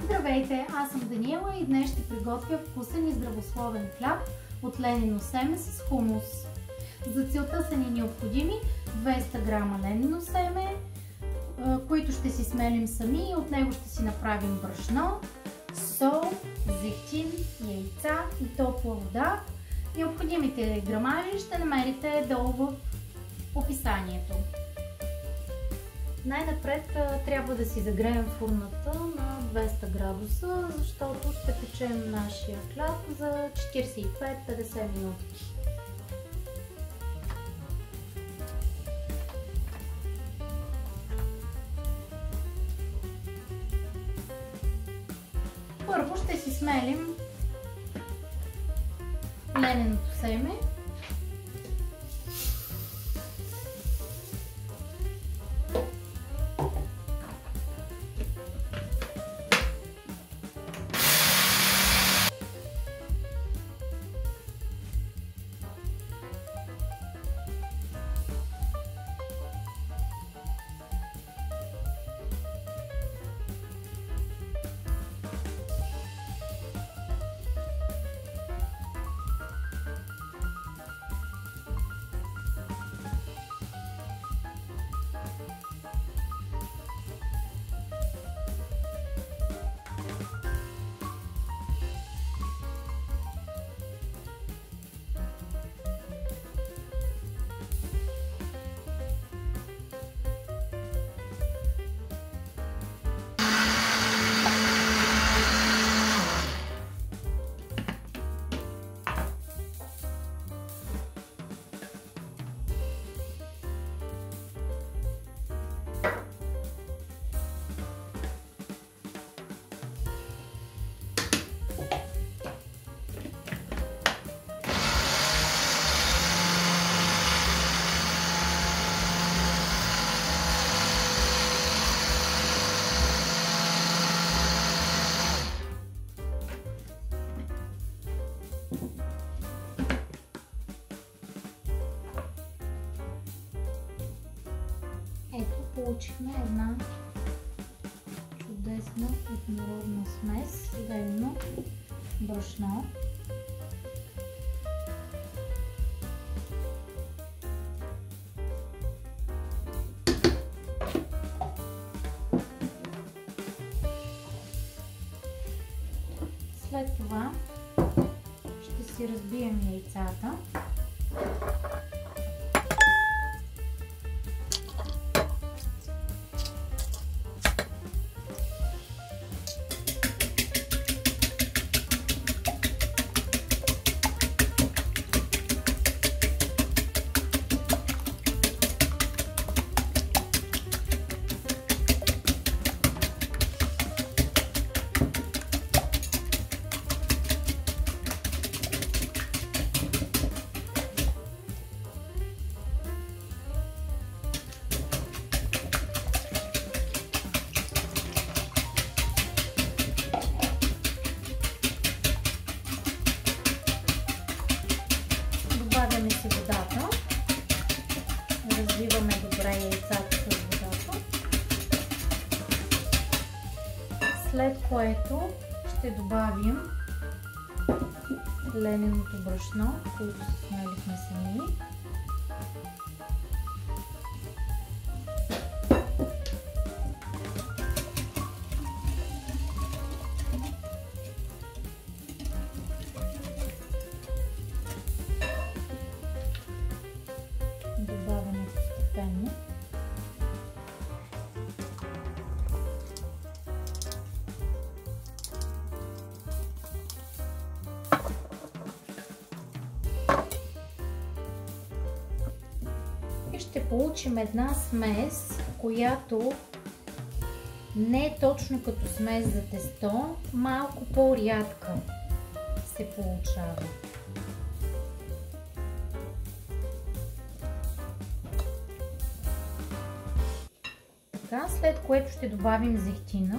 Здравейте, аз съм Даниела и днес ще приготвя вкусен и здравословен хляб от ленено семе с хумус. За целта са ни необходими 200 грама ленено семе, които ще си смелим сами и от него ще си направим брашно, сол, зехтин, яйца и топла вода. Необходимите грамажи ще намерите долу в описанието. Най-напред трябва да си загреем фурната на 200 градуса, защото ще печем нашия хляб за 45-50 минути. Първо ще си смелим лененото семе. Ето, получихме една чудесна однородна смес ленно брашно. След това ще си разбием яйцата. Добавяме си водата, разбиваме добре яйцата с водата, след което ще добавим лененото брашно, което смелихме сами. Добавяме постепенно. И ще получим една смес, която не е точно като смес за тесто, малко по-рядка се получава. Така, след което ще добавим зехтина.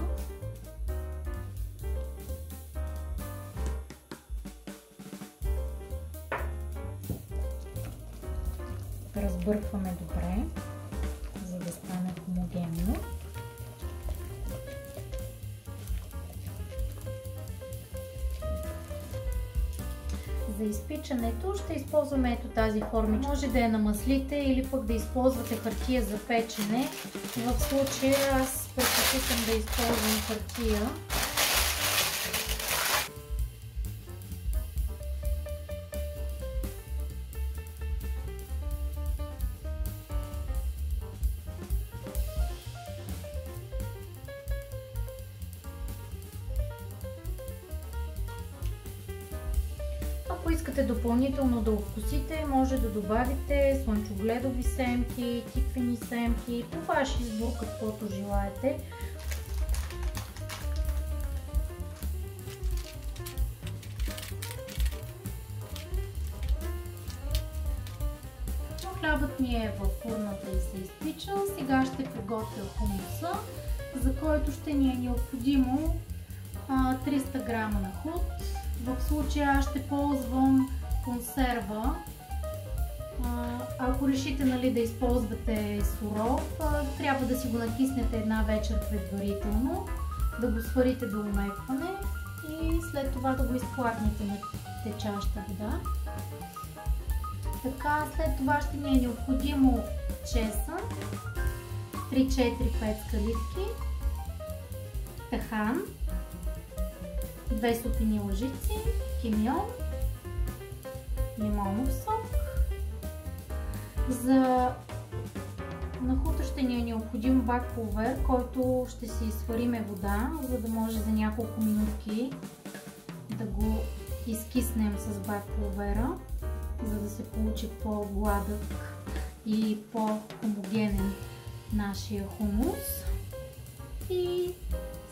Разбъркваме добре, за да стане хомогенно. За изпичането ще използваме ето тази формичка. Може да я намаслите или пък да използвате хартия за печене. В случая аз предпочитам да използвам хартия. Ако искате допълнително да овкусите, може да добавите слънчогледови семки, тиквени семки, по ваш избор, каквото желаете. Хлябът ми е във фурната и се изпичал. Сега ще приготвя хумуса, за който ще ни е необходимо 300 грама нахлуд. В случая аз ще ползвам консерва. Ако решите да използвате суров, трябва да си го накиснете една вечер предварително, да го сварите до омекване и след това да го изплакнете на течаща вода. Така, след това ще ни е необходимо чесън, 3-4-5 скалитки, тахан, 2 супени лъжици, кимион, лимонов сок. За нахута ще ни е необходим бак пулвер, който ще си свариме вода, за да може за няколко минутки да го изкиснем с бак пулвера, за да се получи по-гладък и по-хомогенен нашия хумус. И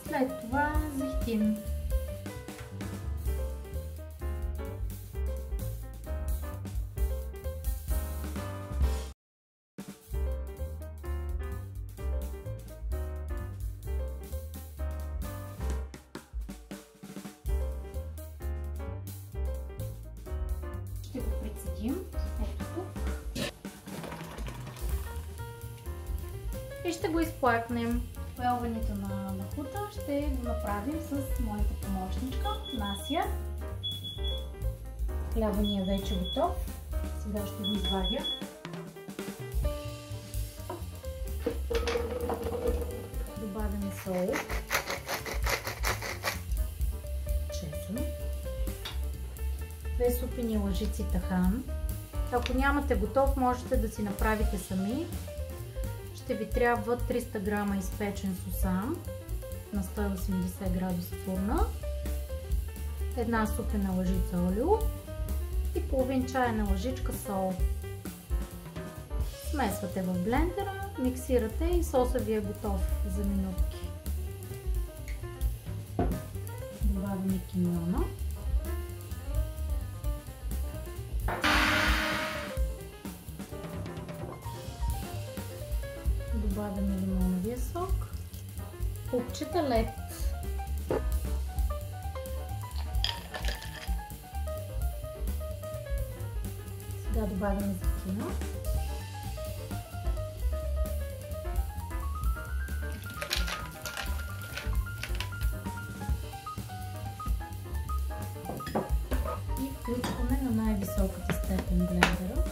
след това зехтин. Ще го прецедим ето тук и ще го изплакнем. Пелването на нахута ще го направим с моята помощничка Нася. Хляба ни е вече готов. Сега ще го извадя. Добавяме сол, чесън, 2 супени лъжици тахан. Ако нямате готов, можете да си направите сами. Ще ви трябва 300 грама изпечен сусан на 180 градуса фурна, една супена лъжица олио и половин чайна лъжичка сол. Смесвате в блендера, миксирате и соса ви е готов за минутки. Добавяме кимиона. Добавяме лимоновия сок, купчета лед. Сега добавяме зехтина. И включваме на най-високата степен блендера.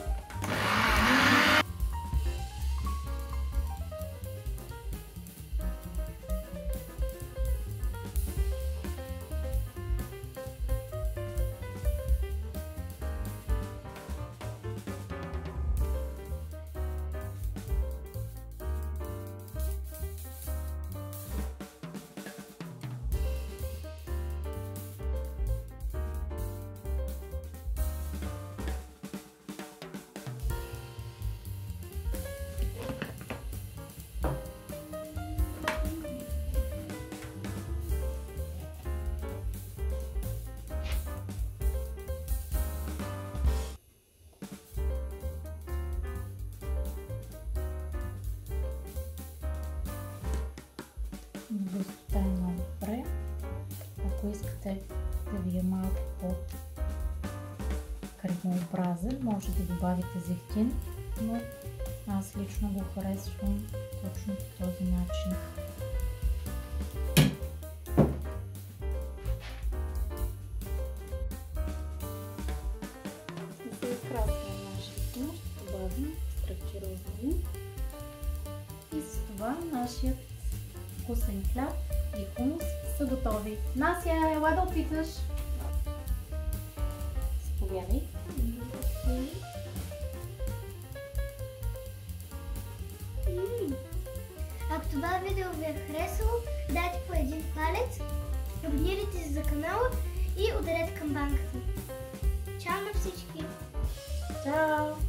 Гъстота е много добре. Ако искате да ви е малко по-кремообразен, може да добавите зехтин, но аз лично го харесвам точно по този начин. вкусен хляб и хумус са готови. Нася, ела да опиташ. Заповядай. Ако това видео ви е харесало, дайте по един палец, абонирайте се за канала и ударете камбанката. Чао на всички! Чао!